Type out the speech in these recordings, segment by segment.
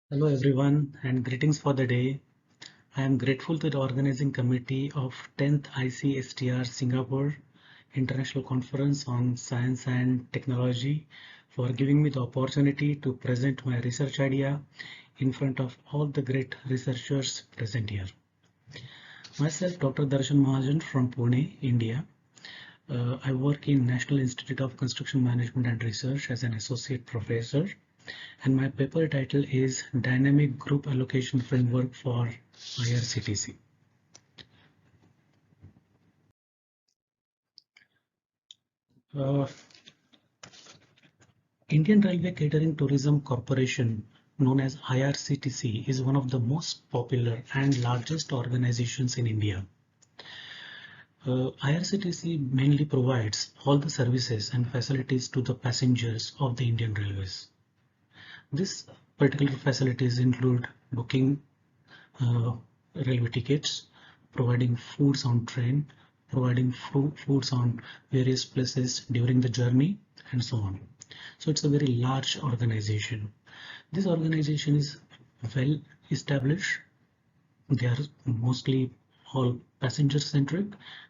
Hello everyone and greetings for the day. I am grateful to the organizing committee of 10th ICSTR Singapore International Conference on Science and Technology for giving me the opportunity to present my research idea in front of all the great researchers present here. Myself, Dr. Darshan Mahajan from Pune, India. I work in National Institute of Construction Management and Research as an associate professor, and my paper title is Dynamic Group Allocation Framework for IRCTC. Uh, Indian Railway Catering Tourism Corporation, known as IRCTC, is one of the most popular and largest organizations in India. IRCTC mainly provides all the services and facilities to the passengers of the Indian Railways. These particular facilities include booking railway tickets, providing foods on train, providing foods on various places during the journey, and so on. So it's a very large organization. This organization is well established. They are mostly all passenger centric,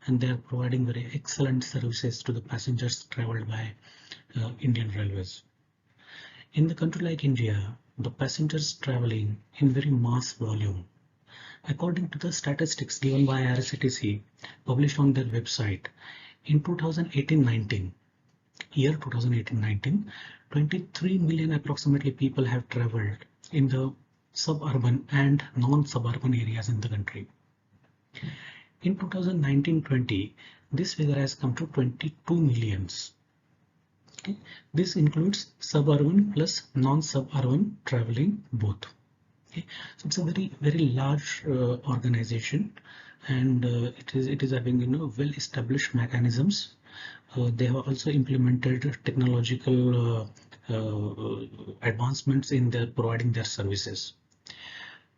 and they are providing very excellent services to the passengers traveled by Indian Railways. In the country like India, the passengers traveling in very mass volume. According to the statistics given by IRCTC published on their website, in 2018-19, year 2018-19, 23 million approximately people have traveled in the suburban and non-suburban areas in the country. In 2019-20, this figure has come to 22 millions. Okay. This includes suburban plus non-suburban traveling both. Okay. So it's a very large organization, and it is having well established mechanisms. They have also implemented technological advancements in their providing their services.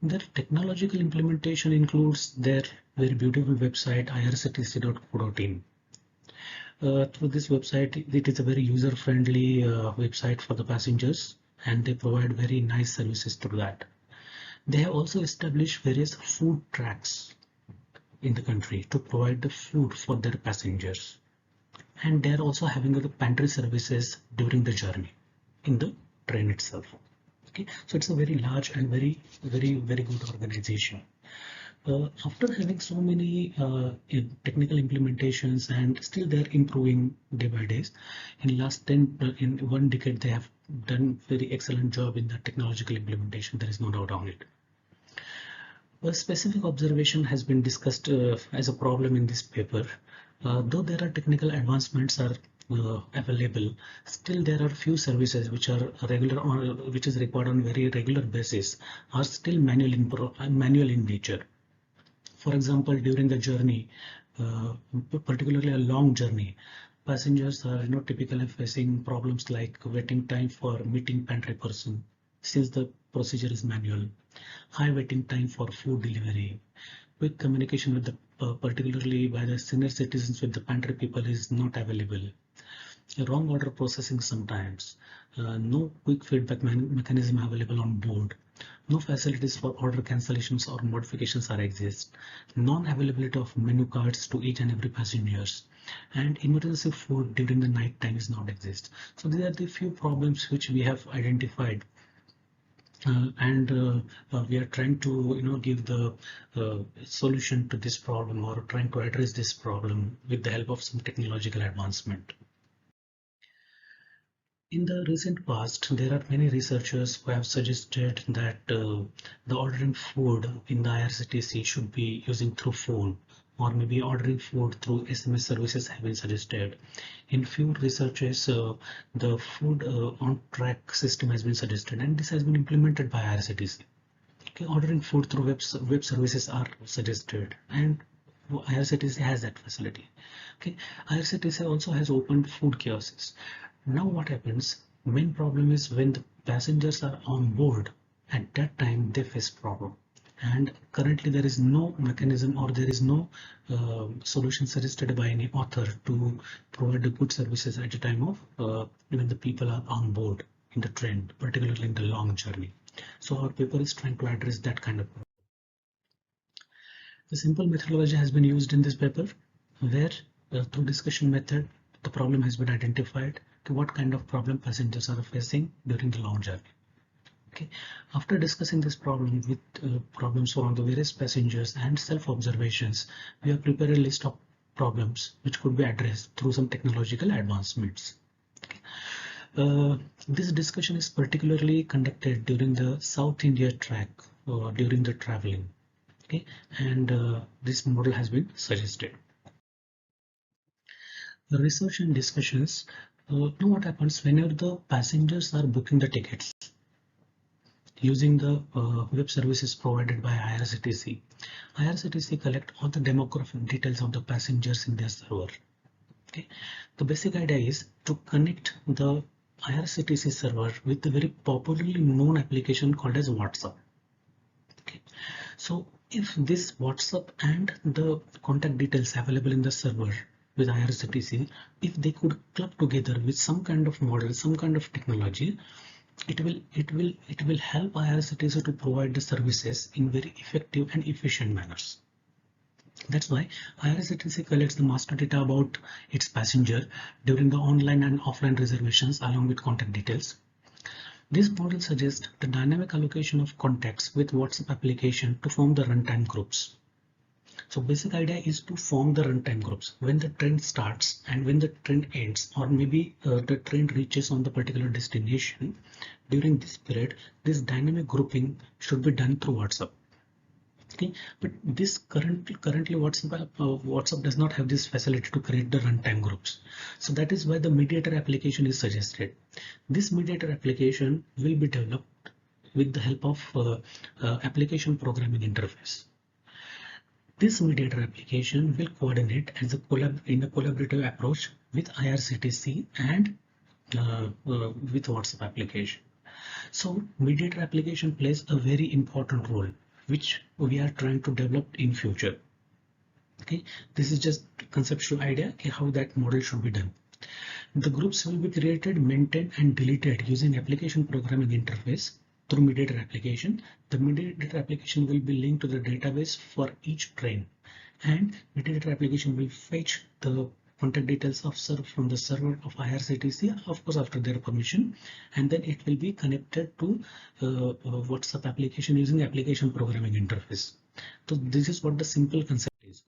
Their technological implementation includes their very beautiful website irctc.co.in. Through this website, it is a very user-friendly website for the passengers, and they provide very nice services through that. They have also established various food tracks in the country to provide the food for their passengers, and they are also having the pantry services during the journey in the train itself. Okay, so it's a very large and very good organization. After having so many technical implementations, and still they're improving day by day. In last 10 in 1 decade, they have done very excellent job in the technological implementation. There is no doubt on it. A specific observation has been discussed as a problem in this paper. Though there are technical advancements are available, still there are few services which are regular or which is required on very regular basis are still manual in nature. For example, during the journey, particularly a long journey, passengers are typically facing problems like waiting time for meeting pantry person, since the procedure is manual, high waiting time for food delivery, quick communication with the particularly by the senior citizens with the pantry people is not available, wrong order processing sometimes, no quick feedback mechanism available on board, no facilities for order cancellations or modifications are exist, non-availability of menu cards to each and every passengers, and emergency food during the night time is not exist. So these are the few problems which we have identified, and we are trying to give the solution to this problem, or trying to address this problem with the help of some technological advancement. In the recent past, there are many researchers who have suggested that the ordering food in the IRCTC should be using through phone, or maybe ordering food through SMS services have been suggested. In few researches, the food on track system has been suggested, and this has been implemented by IRCTC. Okay, ordering food through web services are suggested, and IRCTC has that facility. Okay, IRCTC also has opened food kiosks. Now what happens, main problem is when the passengers are on board, at that time they face problem, and currently there is no mechanism, or there is no solution suggested by any author to provide the good services at the time of when the people are on board in the train, particularly in the long journey. So our paper is trying to address that kind of problem. The simple methodology has been used in this paper, where through discussion method, the problem has been identified to what kind of problem passengers are facing during the long journey. Okay. After discussing this problem with problems from the various passengers and self-observations, we have prepared a list of problems which could be addressed through some technological advancements. Okay. This discussion is particularly conducted during the South India track during the traveling. Okay, and this model has been suggested. The research and discussions. Know what happens whenever the passengers are booking the tickets using the web services provided by IRCTC. IRCTC collect all the demographic details of the passengers in their server. Okay, the basic idea is to connect the IRCTC server with the very popularly known application called as WhatsApp. Okay, so if this WhatsApp and the contact details available in the server with IRCTC, if they could club together with some kind of model, some kind of technology, it will help IRCTC to provide the services in very effective and efficient manners. That's why IRCTC collects the master data about its passenger during the online and offline reservations along with contact details. This model suggests the dynamic allocation of contacts with WhatsApp application to form the runtime groups. So basic idea is to form the runtime groups when the train starts and when the train ends, or maybe the train reaches on the particular destination. During this period, this dynamic grouping should be done through WhatsApp. Okay, but this currently WhatsApp does not have this facility to create the runtime groups. So that is why the mediator application is suggested. This mediator application will be developed with the help of application programming interface. This mediator application will coordinate as in a collaborative approach with IRCTC and with WhatsApp application. So mediator application plays a very important role, which we are trying to develop in future. Okay, this is just conceptual idea, okay, how that model should be done. The groups will be created, maintained and deleted using application programming interface through mediator application. The mediator application will be linked to the database for each train, and mediator application will fetch the contact details of from the server of IRCTC, of course after their permission, and then it will be connected to WhatsApp application using application programming interface. So this is what the simple concept is.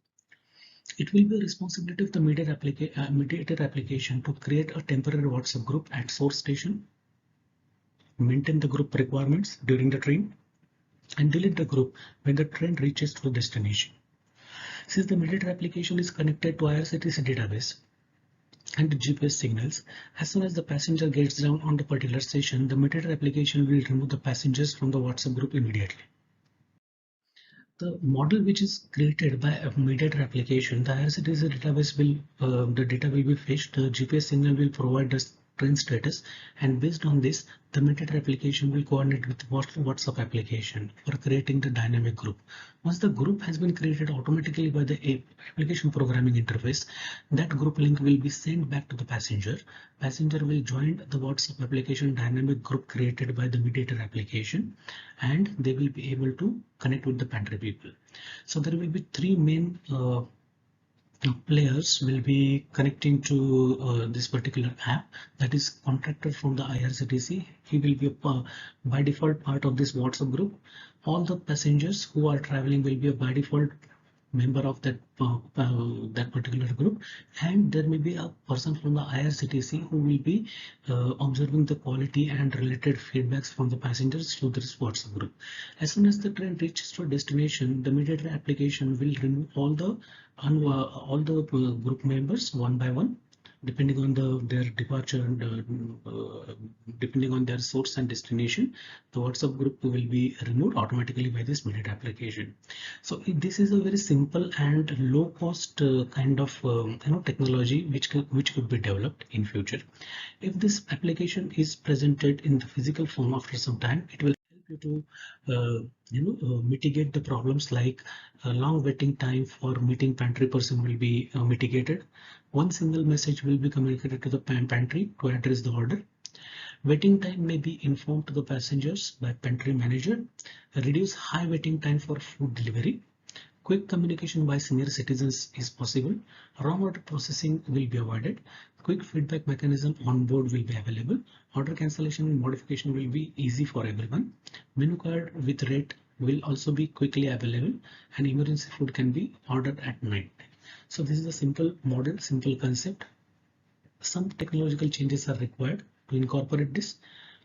It will be a responsibility of the mediator application to create a temporary WhatsApp group at source station, maintain the group requirements during the train, and delete the group when the train reaches to the destination. Since the mediator application is connected to IRCTC database and the GPS signals, as soon as the passenger gets down on the particular station, the mediator application will remove the passengers from the WhatsApp group immediately. The model which is created by a mediator application, the IRCTC database the data will be fetched, the GPS signal will provide the train status, and based on this, the mediator application will coordinate with WhatsApp application for creating the dynamic group. Once the group has been created automatically by the application programming interface, that group link will be sent back to the passenger. Passenger will join the WhatsApp application dynamic group created by the mediator application, and they will be able to connect with the pantry people. So there will be three main players will be connecting to this particular app, that is contractor from the IRCTC. He will be by default part of this WhatsApp group. All the passengers who are traveling will be a by default member of that particular group, and there may be a person from the IRCTC who will be observing the quality and related feedbacks from the passengers through this WhatsApp group. As soon as the train reaches to a destination, the mediator application will remove all the group members one by one, depending on their departure and depending on their source and destination. The WhatsApp group will be removed automatically by this mediator application. So this is a very simple and low cost kind of technology which could be developed in future. If this application is presented in the physical form after some time, it will help you to mitigate the problems like long waiting time for meeting pantry person will be mitigated. One single message will be communicated to the pantry to address the order. Waiting time may be informed to the passengers by pantry manager. Reduce high waiting time for food delivery. Quick communication by senior citizens is possible. Wrong order processing will be avoided. Quick feedback mechanism on board will be available. Order cancellation and modification will be easy for everyone. Menu card with rate will also be quickly available, and emergency food can be ordered at night. So this is a simple model, simple concept. Some technological changes are required to incorporate this.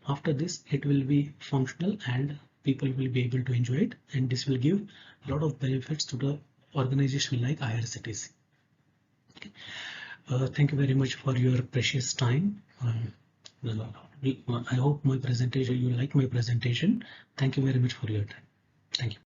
After this, it will be functional and people will be able to enjoy it, and this will give a lot of benefits to the organization like IRCTC. Okay. Thank you very much for your precious time. I hope my presentation, you like my presentation. Thank you very much for your time. Thank you.